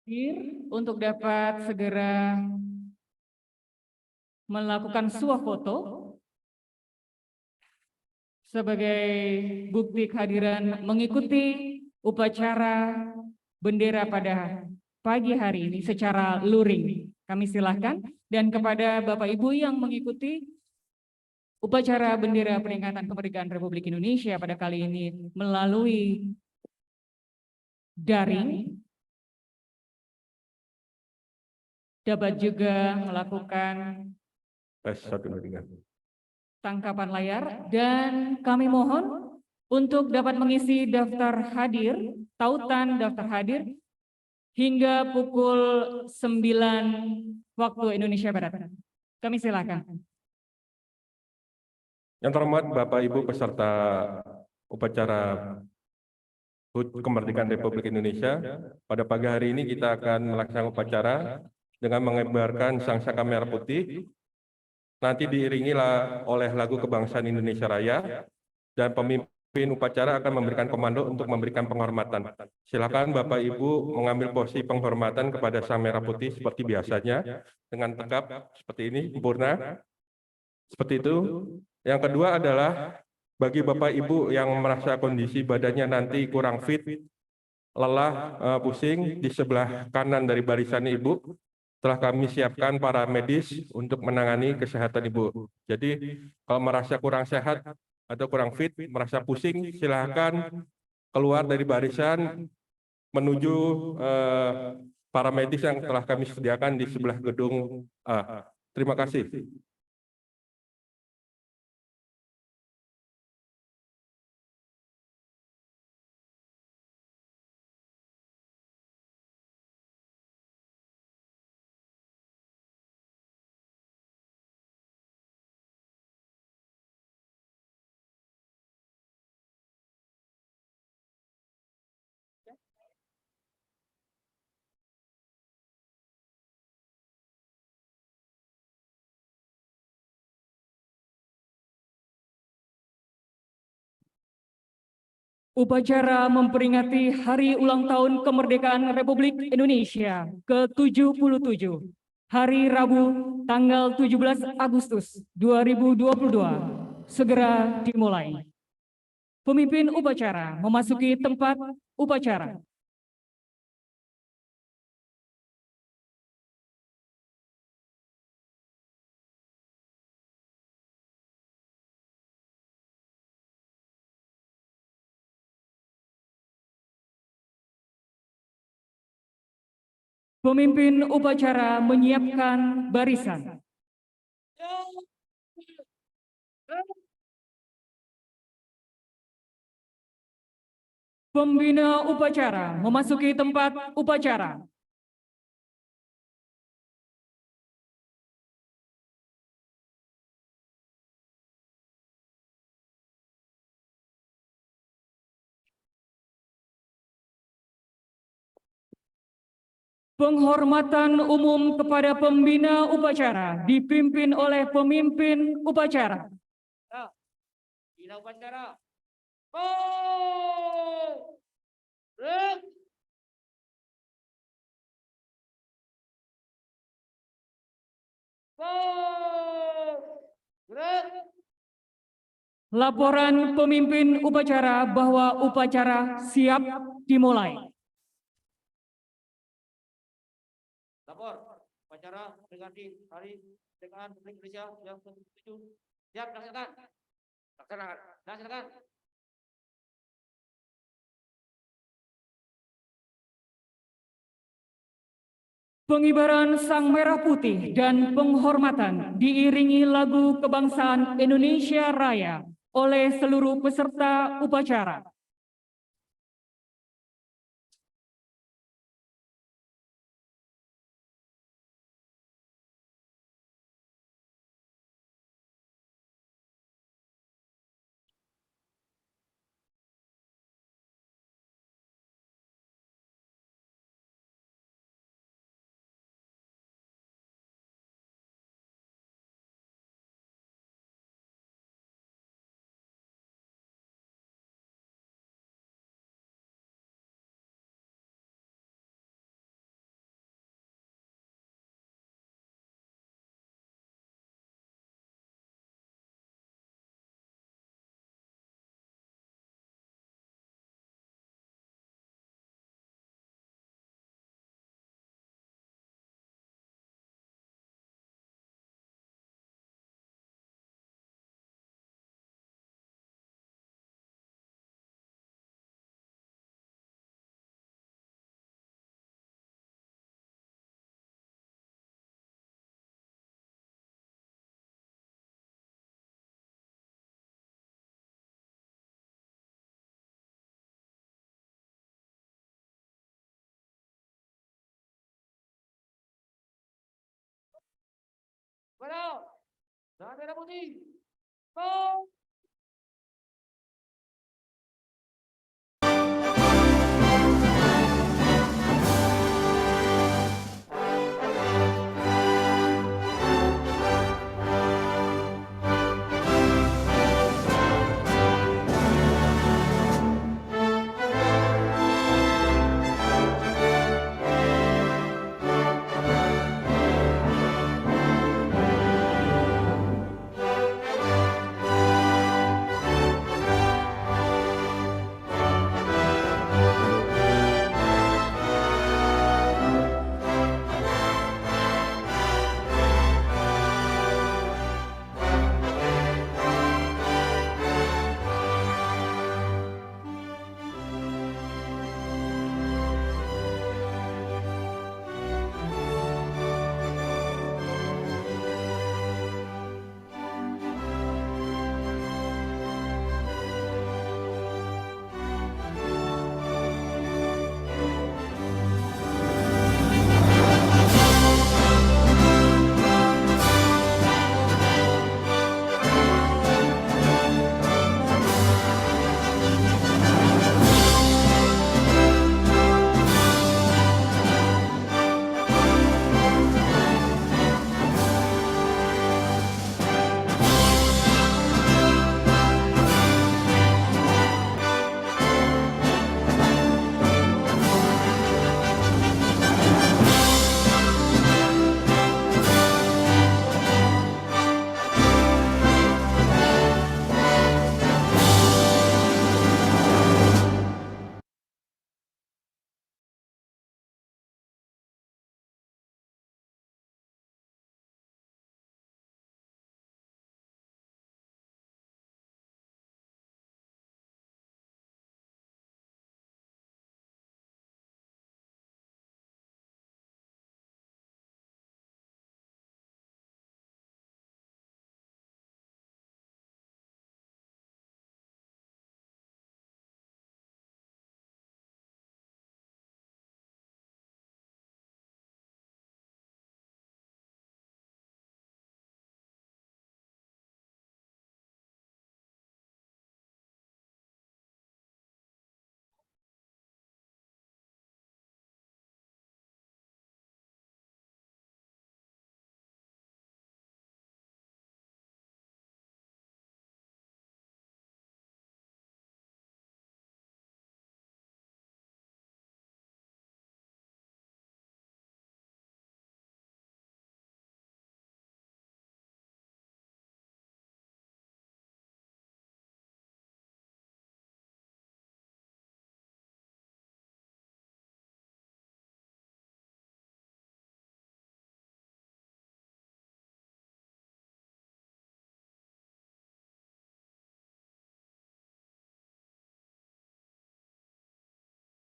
Hadir untuk dapat segera melakukan suah foto sebagai bukti kehadiran mengikuti upacara bendera pada pagi hari ini secara luring. Kami silahkan dan kepada Bapak Ibu yang mengikuti upacara bendera peringatan kemerdekaan Republik Indonesia pada kali ini melalui daring dapat juga melakukan tangkapan layar dan kami mohon untuk dapat mengisi daftar hadir, tautan daftar hadir hingga pukul 9 waktu Indonesia Barat. Kami silakan. Yang terhormat Bapak Ibu peserta upacara HUT Kemerdekaan Republik Indonesia, pada pagi hari ini kita akan melaksanakan upacara dengan mengibarkan sangsaka merah putih. Nanti diiringilah oleh lagu kebangsaan Indonesia Raya dan pemimpin upacara akan memberikan komando untuk memberikan penghormatan. Silakan Bapak Ibu mengambil posisi penghormatan kepada sang merah putih seperti biasanya dengan tegap seperti ini, sempurna. Seperti itu. Yang kedua adalah bagi Bapak Ibu yang merasa kondisi badannya nanti kurang fit, lelah, pusing, di sebelah kanan dari barisan Ibu telah kami siapkan para medis untuk menangani kesehatan Ibu. Jadi kalau merasa kurang sehat atau kurang fit, merasa pusing, silahkan keluar dari barisan menuju para medis yang telah kami sediakan di sebelah gedung A. Terima kasih. Upacara memperingati Hari Ulang Tahun Kemerdekaan Republik Indonesia ke-77, hari Rabu tanggal 17 Agustus 2022, segera dimulai. Pemimpin upacara memasuki tempat upacara. Pemimpin upacara menyiapkan barisan. Pembina upacara memasuki tempat upacara. Penghormatan umum kepada pembina upacara dipimpin oleh pemimpin upacara. Pembina upacara. Laporan pemimpin upacara bahwa upacara siap dimulai. Lapor, upacara peringati Hari Kemerdekaan Republik Indonesia yang ke-77 siap dilaksanakan. Laksanakan. Pengibaran Sang Merah Putih dan penghormatan diiringi lagu kebangsaan Indonesia Raya oleh seluruh peserta upacara. Merah. Dan merah putih. Go.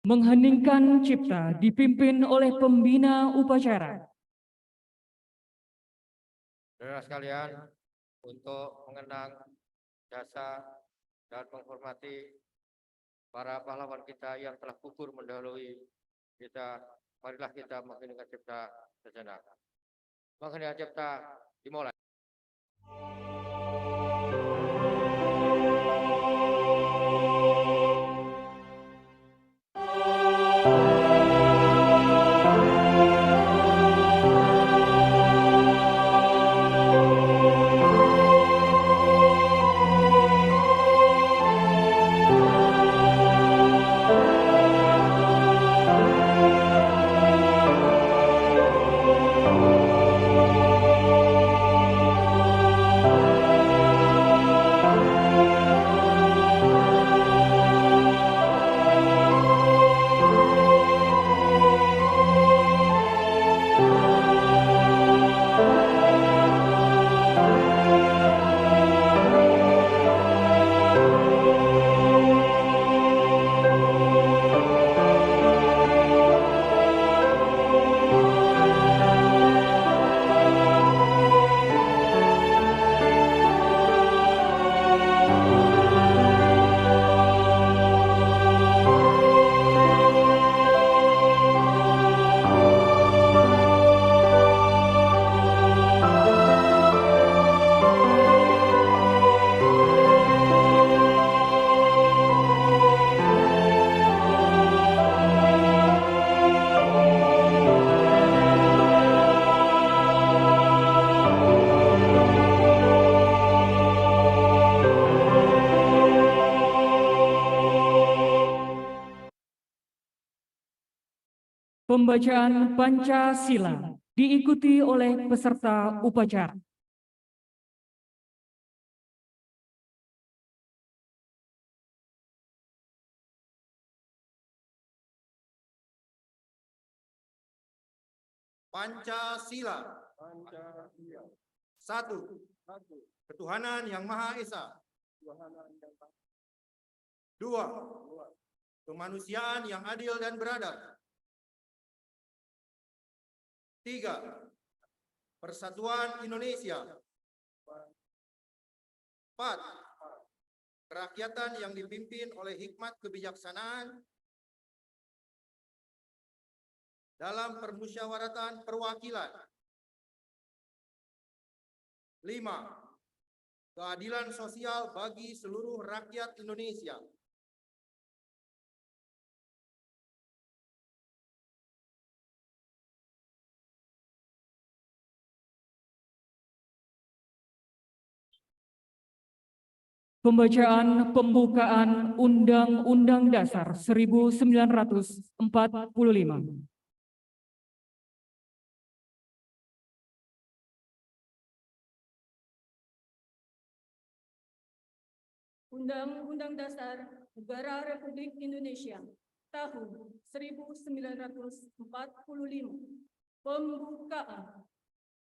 Mengheningkan cipta dipimpin oleh pembina upacara. Saudara sekalian, untuk mengenang jasa dan menghormati para pahlawan kita yang telah gugur mendahului kita, marilah kita mengheningkan cipta sejenak. Mengheningkan cipta dimulai. Pembacaan Pancasila diikuti oleh peserta upacara. Pancasila. Satu. Ketuhanan Yang Maha Esa. Dua. Kemanusiaan yang adil dan beradab. Tiga. Persatuan Indonesia. Empat. Kerakyatan yang dipimpin oleh hikmat kebijaksanaan dalam permusyawaratan perwakilan. 5. Keadilan sosial bagi seluruh rakyat Indonesia. Pembacaan pembukaan Undang-Undang Dasar 1945. Undang-Undang Dasar Negara Republik Indonesia tahun 1945. Pembukaan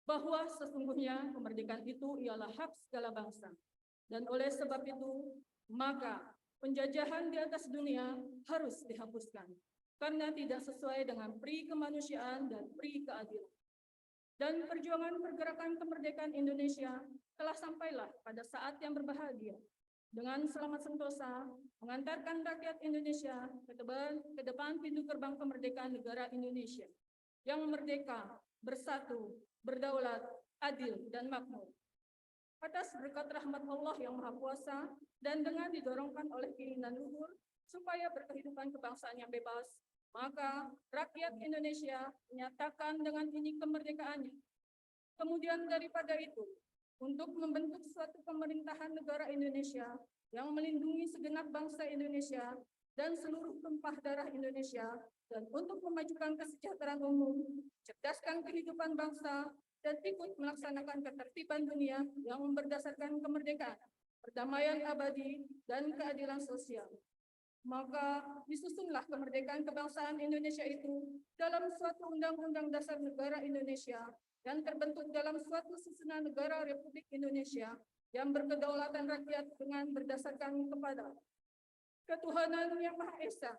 bahwa sesungguhnya kemerdekaan itu ialah hak segala bangsa. Dan oleh sebab itu, maka penjajahan di atas dunia harus dihapuskan karena tidak sesuai dengan pri kemanusiaan dan pri keadilan. Dan perjuangan pergerakan kemerdekaan Indonesia telah sampailah pada saat yang berbahagia dengan selamat sentosa mengantarkan rakyat Indonesia ke depan pintu gerbang kemerdekaan negara Indonesia yang merdeka, bersatu, berdaulat, adil, dan makmur. Atas berkat rahmat Allah yang Maha Kuasa dan dengan didorongkan oleh keinginan luhur supaya berkehidupan kebangsaan yang bebas, maka rakyat Indonesia menyatakan dengan ini kemerdekaannya. Kemudian daripada itu, untuk membentuk suatu pemerintahan negara Indonesia yang melindungi segenap bangsa Indonesia dan seluruh tumpah darah Indonesia, dan untuk memajukan kesejahteraan umum, cerdaskan kehidupan bangsa, dan ikut melaksanakan ketertiban dunia yang berdasarkan kemerdekaan, perdamaian abadi, dan keadilan sosial. Maka disusunlah kemerdekaan kebangsaan Indonesia itu dalam suatu Undang-Undang Dasar Negara Indonesia yang terbentuk dalam suatu susunan negara Republik Indonesia yang berkedaulatan rakyat dengan berdasarkan kepada ketuhanan yang Maha Esa,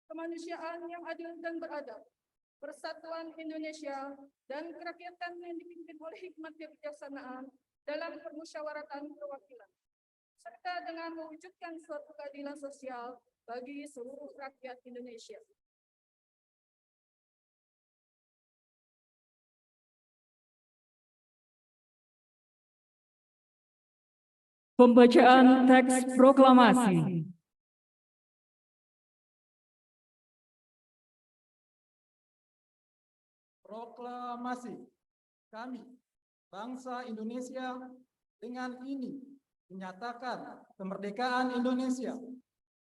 kemanusiaan yang adil dan beradab, persatuan Indonesia, dan kerakyatan yang dipimpin oleh hikmat kebijaksanaan dalam permusyawaratan perwakilan, serta dengan mewujudkan suatu keadilan sosial bagi seluruh rakyat Indonesia. Pembacaan teks proklamasi. Proklamasi. Kami, bangsa Indonesia, dengan ini menyatakan kemerdekaan Indonesia.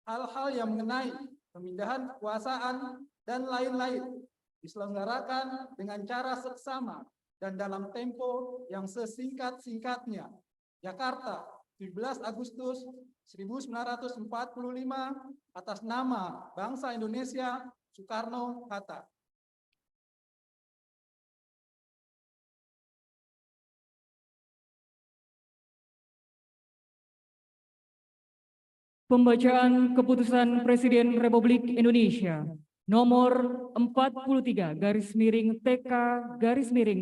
Hal-hal yang mengenai pemindahan kekuasaan dan lain-lain diselenggarakan dengan cara seksama dan dalam tempo yang sesingkat-singkatnya. Jakarta, 17 Agustus 1945, atas nama bangsa Indonesia, Soekarno-Hatta. Pembacaan Keputusan Presiden Republik Indonesia nomor 43/TK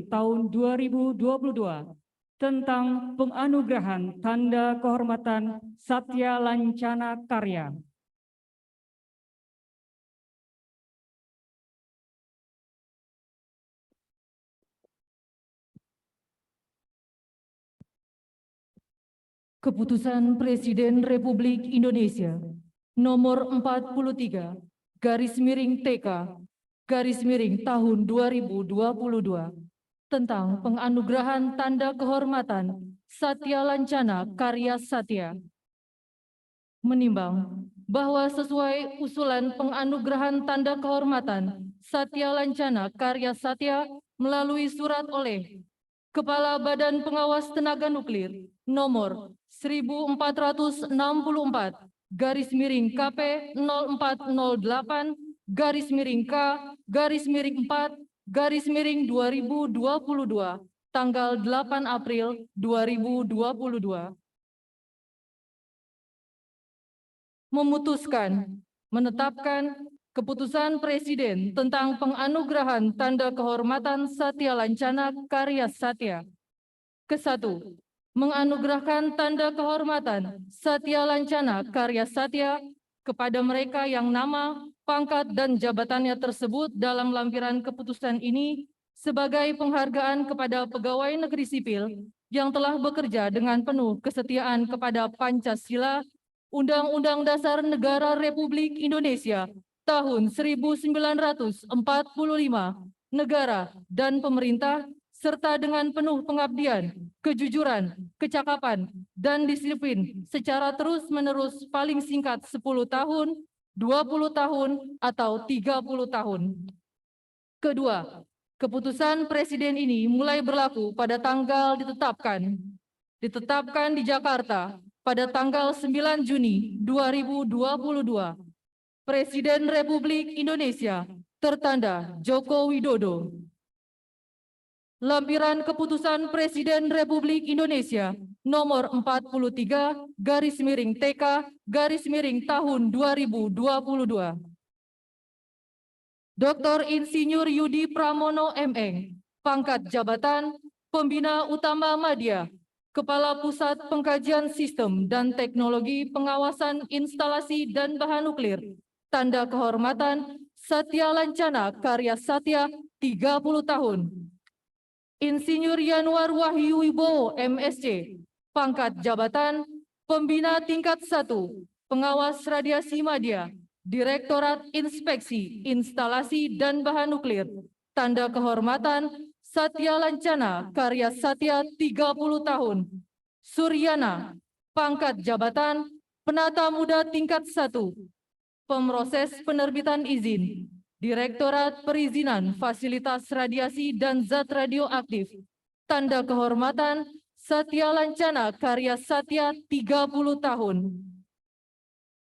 tahun 2022 tentang penganugerahan Tanda Kehormatan Satya Lancana Karya. Keputusan Presiden Republik Indonesia nomor 43/TK tahun 2022 tentang penganugerahan Tanda Kehormatan Satya Lancana Karya Satya. Menimbang bahwa sesuai usulan penganugerahan Tanda Kehormatan Satya Lancana Karya Satya melalui surat oleh Kepala Badan Pengawas Tenaga Nuklir nomor 1464 garis miring KP 0408 garis miring K garis miring 4 garis miring 2022 tanggal 8 April 2022. Memutuskan, menetapkan keputusan Presiden tentang penganugerahan tanda kehormatan Satya Lancana Karya Satya. Kesatu, menganugerahkan tanda kehormatan Satya Lancana Karya Satya kepada mereka yang nama, pangkat, dan jabatannya tersebut dalam lampiran keputusan ini sebagai penghargaan kepada pegawai negeri sipil yang telah bekerja dengan penuh kesetiaan kepada Pancasila, Undang-Undang Dasar Negara Republik Indonesia tahun 1945, negara dan pemerintah, serta dengan penuh pengabdian, kejujuran, kecakapan, dan disiplin secara terus-menerus paling singkat 10 tahun, 20 tahun, atau 30 tahun. Kedua, keputusan Presiden ini mulai berlaku pada tanggal ditetapkan di Jakarta pada tanggal 9 Juni 2022. Presiden Republik Indonesia tertanda Joko Widodo. Lampiran Keputusan Presiden Republik Indonesia nomor 43 garis miring TK garis miring tahun 2022. Dr. Insinyur Yudi Pramono MM, pangkat jabatan Pembina Utama Madya, Kepala Pusat Pengkajian Sistem dan Teknologi Pengawasan Instalasi dan Bahan Nuklir, tanda kehormatan Satya Lancana Karya Satya 30 tahun. Insinyur Yanuar Wahyu Wibowo MSc, pangkat jabatan Pembina Tingkat 1, Pengawas Radiasi Madya, Direktorat Inspeksi Instalasi dan Bahan Nuklir, tanda kehormatan Satya Lancana Karya Satya 30 tahun. Suryana, pangkat jabatan Penata Muda Tingkat 1, Pemroses Penerbitan Izin, Direktorat Perizinan Fasilitas Radiasi dan Zat Radioaktif, tanda kehormatan Satya Lancana Karya Satya 30 tahun.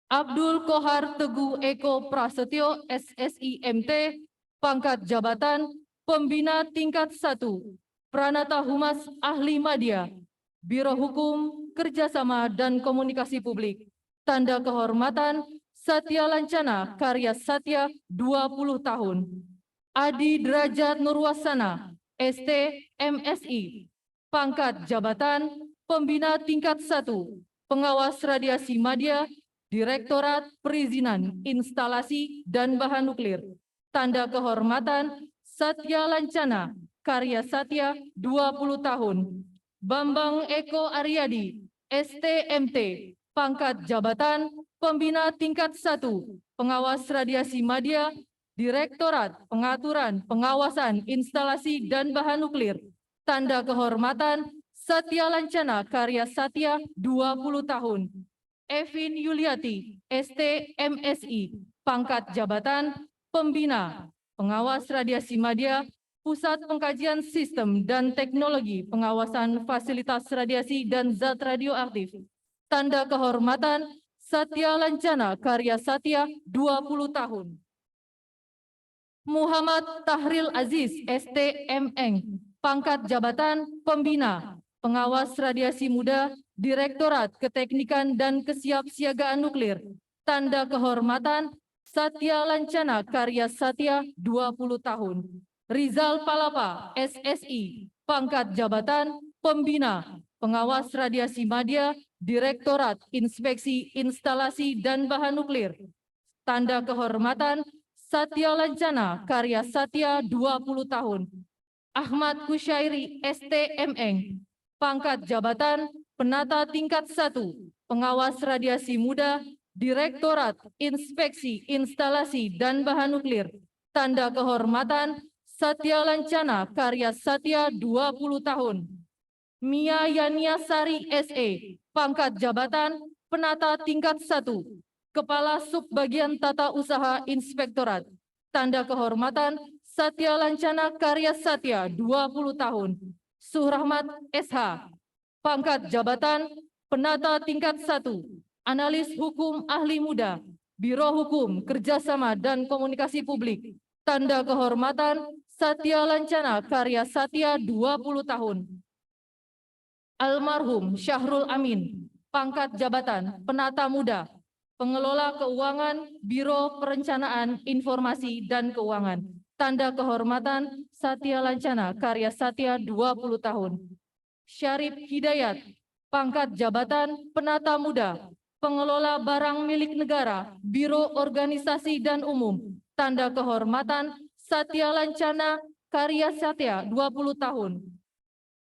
Abdul Kohar Teguh Eko Prasetyo SSI MT, pangkat jabatan Pembina Tingkat 1, Pranata Humas Ahli Madya, Biro Hukum, Kerjasama dan Komunikasi Publik, tanda kehormatan Satya Lancana Karya Satya 20 tahun. Adi Derajat Nurwasana, ST MSI, pangkat jabatan Pembina Tingkat 1, Pengawas Radiasi Madya, Direktorat Perizinan Instalasi dan Bahan Nuklir, tanda kehormatan Satya Lancana Karya Satya 20 tahun. Bambang Eko Aryadi, STMT, pangkat jabatan Pembina Tingkat 1, Pengawas Radiasi Madya, Direktorat Pengaturan Pengawasan Instalasi dan Bahan Nuklir, tanda kehormatan Satya Lancana Karya Satya 20 tahun. Evin Yuliati, ST MSI, pangkat jabatan Pembina, Pengawas Radiasi Madya, Pusat Pengkajian Sistem dan Teknologi Pengawasan Fasilitas Radiasi dan Zat Radioaktif, tanda kehormatan Satya Lancana Karya Satya 20 tahun. Muhammad Tahril Aziz, STMN, pangkat jabatan Pembina, Pengawas Radiasi Muda, Direktorat Keteknikan dan Kesiapsiagaan Nuklir, tanda kehormatan Satya Lancana Karya Satya 20 tahun. Rizal Palapa, SSI, pangkat jabatan Pembina, Pengawas Radiasi Madya, Direktorat Inspeksi Instalasi dan Bahan Nuklir, tanda kehormatan Satya Lancana Karya Satya 20 tahun. Ahmad Kusyairi, STMN, pangkat jabatan Penata Tingkat 1, Pengawas Radiasi Muda, Direktorat Inspeksi Instalasi dan Bahan Nuklir, tanda kehormatan Satya Lancana Karya Satya 20 tahun. Mia Yaniasari SE, pangkat jabatan Penata Tingkat 1, Kepala Subbagian Tata Usaha Inspektorat, Tanda kehormatan Satya Lancana Karya Satya 20 tahun. Suhrahmat SH. Pangkat jabatan Penata Tingkat 1. Analis Hukum Ahli Muda. Biro Hukum, Kerjasama dan Komunikasi Publik. Tanda kehormatan Satya Lancana Karya Satya 20 tahun. Almarhum Syahrul Amin. Pangkat jabatan Penata Muda. Pengelola Keuangan Biro Perencanaan Informasi dan Keuangan. Tanda kehormatan Satya Lancana Karya Satya 20 tahun. Syarif Hidayat. Pangkat jabatan Penata Muda. Pengelola Barang Milik Negara Biro Organisasi dan Umum. Tanda kehormatan Satya Lancana Karya Satya 20 tahun.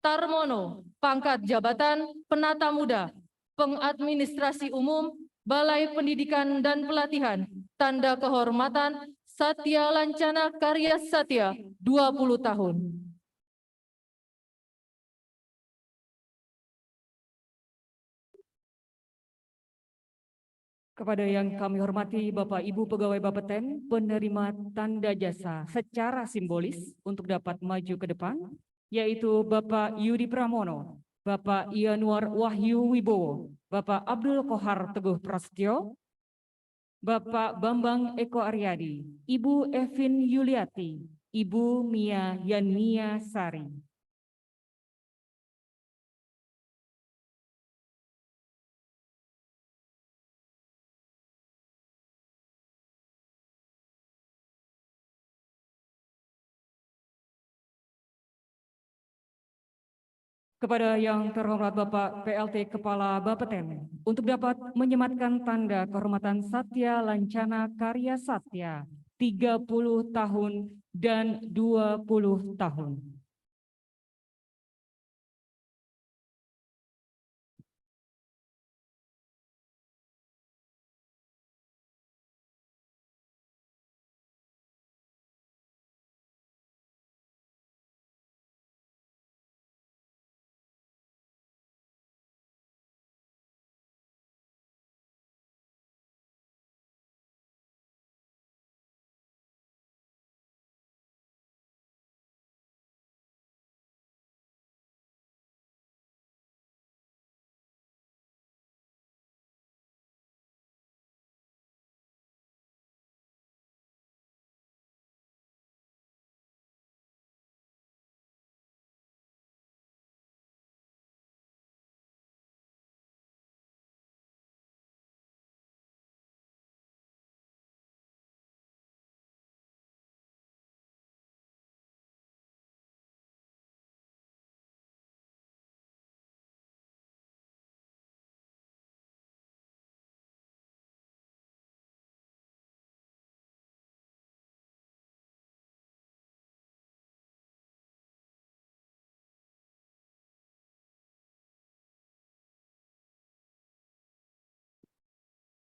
Tarmono. Pangkat jabatan Penata Muda. Pengadministrasi Umum Balai Pendidikan dan Pelatihan. Tanda kehormatan Satya Lancana Karya Satya 20 tahun. Kepada yang kami hormati Bapak Ibu Pegawai Bapeten, penerima tanda jasa secara simbolis untuk dapat maju ke depan, yaitu Bapak Yudi Pramono, Bapak Yanuar Wahyu Wibowo, Bapak Abdul Kohar Teguh Prasetyo, Bapak Bambang Eko Aryadi, Ibu Evin Yuliati, Ibu Mia Yania Sari. Kepada yang terhormat Bapak PLT Kepala Bapeten, untuk dapat menyematkan tanda kehormatan Satya Lancana Karya Satya 30 tahun dan 20 tahun.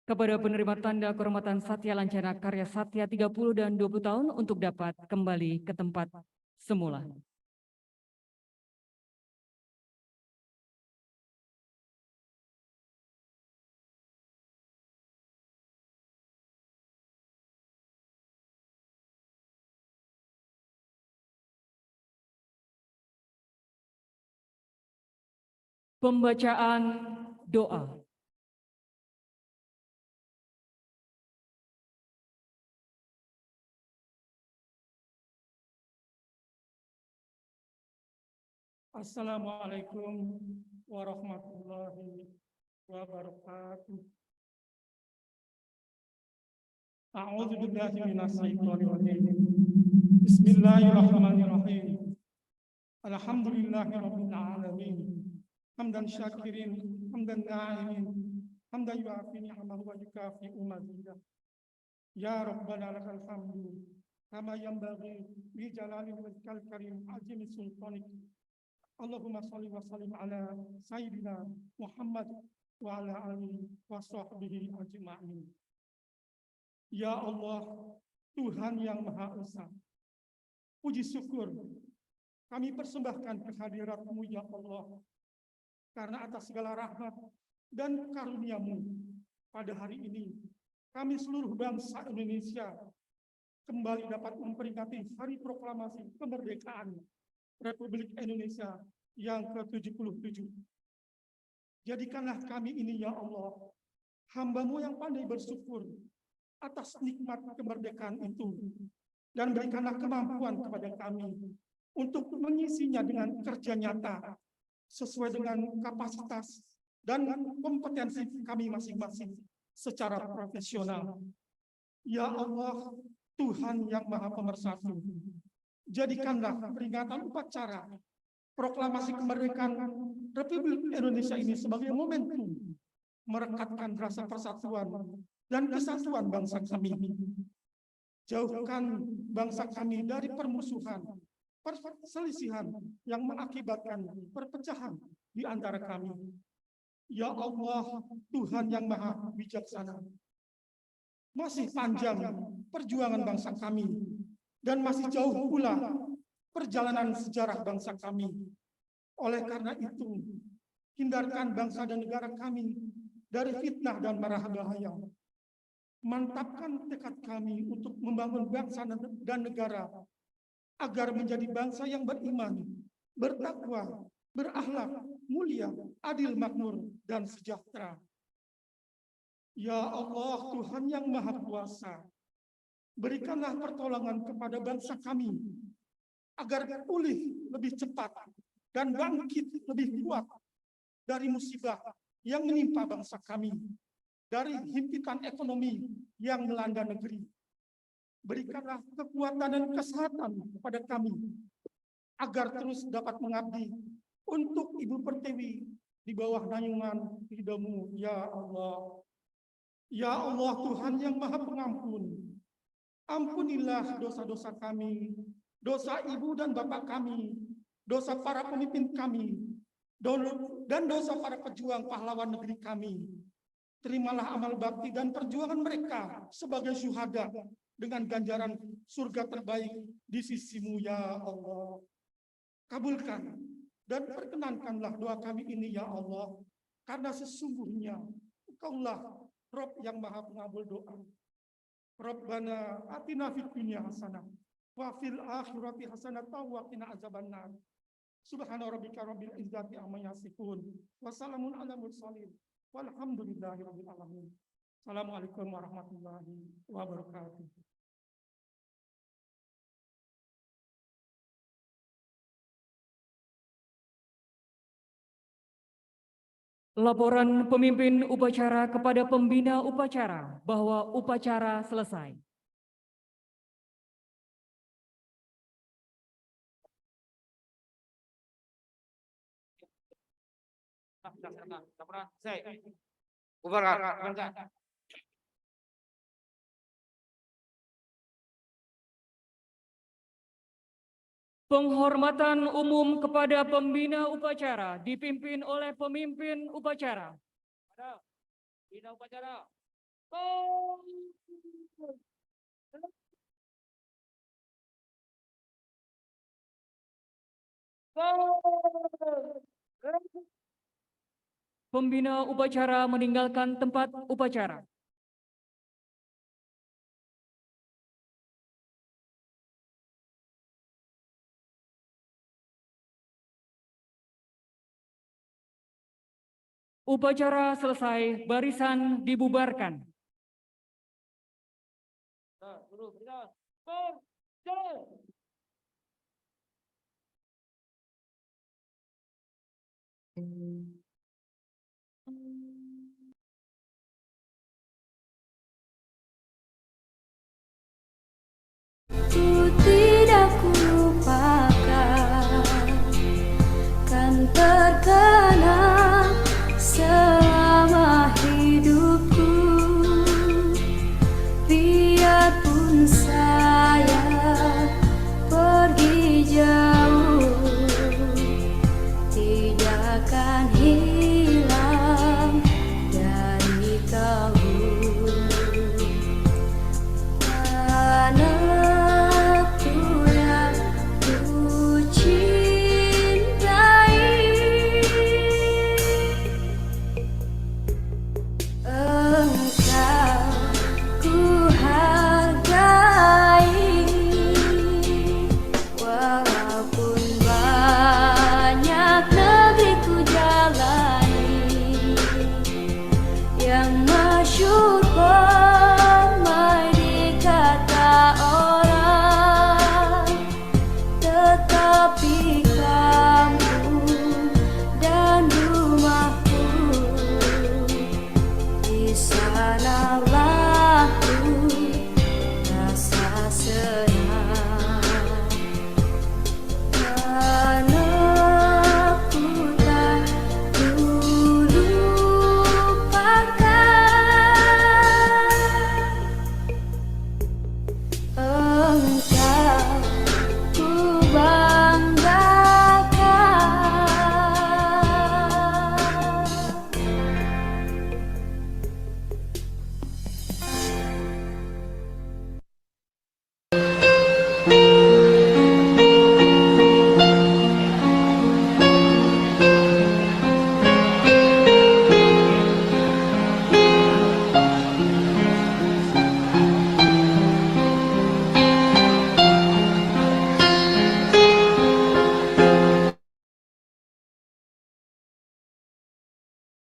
Kepada penerima tanda kehormatan Satya Lancana Karya Satya 30 dan 20 tahun untuk dapat kembali ke tempat semula. Pembacaan doa. Assalamualaikum warahmatullahi wabarakatuh. A'udzu billahi minasyaitonir rajim. Bismillahirrahmanirrahim. Alhamdulillahirabbil alamin. Hamdan syakirin, hamdan na'imin, hamdan yu'afi ni'amahu wa yukafi'u mazidah. Ya Rabbana lakal hamdu kama yanbaghi li jalali wajhikal karim azimi sultanik. Allahumma shalli wa sallim ala sayyidina Muhammad wa ala alihi wa sahbihi ajma'in. Ya Allah, Tuhan yang Maha Esa, puji syukur kami persembahkan kehadirat-Mu ya Allah, karena atas segala rahmat dan karunia-Mu pada hari ini kami seluruh bangsa Indonesia kembali dapat memperingati Hari Proklamasi Kemerdekaan Republik Indonesia yang ke-77. Jadikanlah kami ini ya Allah, hamba-Mu yang pandai bersyukur atas nikmat kemerdekaan itu, dan berikanlah kemampuan kepada kami untuk mengisinya dengan kerja nyata sesuai dengan kapasitas dan kompetensi kami masing-masing secara profesional. Ya Allah, Tuhan yang Maha Pemersatu, jadikanlah peringatan upacara proklamasi kemerdekaan Republik Indonesia ini sebagai momentum merekatkan rasa persatuan dan kesatuan bangsa kami. Jauhkan bangsa kami dari permusuhan, perselisihan yang mengakibatkan perpecahan di antara kami. Ya Allah, Tuhan yang Maha Bijaksana, masih panjang perjuangan bangsa kami dan masih jauh pula perjalanan sejarah bangsa kami. Oleh karena itu, hindarkan bangsa dan negara kami dari fitnah dan mara bahaya. Mantapkan tekad kami untuk membangun bangsa dan negara agar menjadi bangsa yang beriman, bertakwa, berakhlak, mulia, adil, makmur, dan sejahtera. Ya Allah, Tuhan yang Maha Kuasa, berikanlah pertolongan kepada bangsa kami agar pulih lebih cepat dan bangkit lebih kuat dari musibah yang menimpa bangsa kami, dari himpitan ekonomi yang melanda negeri. Berikanlah kekuatan dan kesehatan kepada kami agar terus dapat mengabdi untuk Ibu Pertiwi di bawah naungan ridho-Mu, ya Allah. Ya Allah, Tuhan yang Maha Pengampun, ampunilah dosa-dosa kami, dosa ibu dan bapak kami, dosa para pemimpin kami, dan dosa para pejuang pahlawan negeri kami. Terimalah amal bakti dan perjuangan mereka sebagai syuhada dengan ganjaran surga terbaik di sisi-Mu, ya Allah. Kabulkan dan perkenankanlah doa kami ini, ya Allah, karena sesungguhnya Engkaulah Rabb yang Maha Pengabul doa. Rabbana atina fid dunya hasanah wa fil akhirati hasanah wa qina azabannar. Subhana rabbika rabbil izzati amma yasifun wa salamun ala mursalin walhamdulillahi rabbil alamin. Assalamualaikum warahmatullahi wabarakatuh. Laporan pemimpin upacara kepada pembina upacara bahwa upacara selesai. Penghormatan umum kepada pembina upacara dipimpin oleh pemimpin upacara. Bina upacara. Pembina upacara meninggalkan tempat upacara. Upacara selesai, barisan dibubarkan. Guru, berikan.